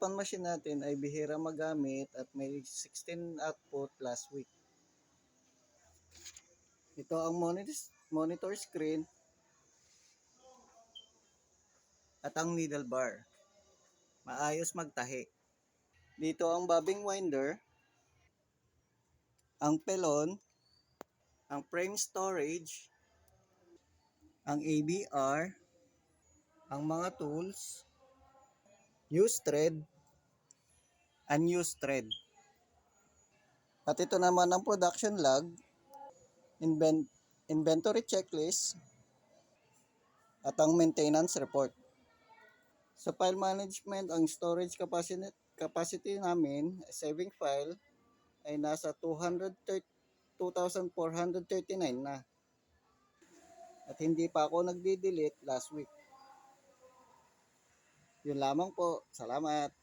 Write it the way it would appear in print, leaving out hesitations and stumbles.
Silicon machine natin ay bihira magamit at may 16 output last week. Ito ang monitor screen at ang needle bar. Maayos magtahi. Dito ang bobbing winder, ang pelon, ang frame storage, ang ABR, ang mga tools, use thread, unused thread. At ito naman ang production log, inventory checklist, at ang maintenance report. Sa file management, ang storage capacity namin, saving file, ay nasa 2,439 na. At hindi pa ako nagdi-delete last week. Yun lamang po. Salamat.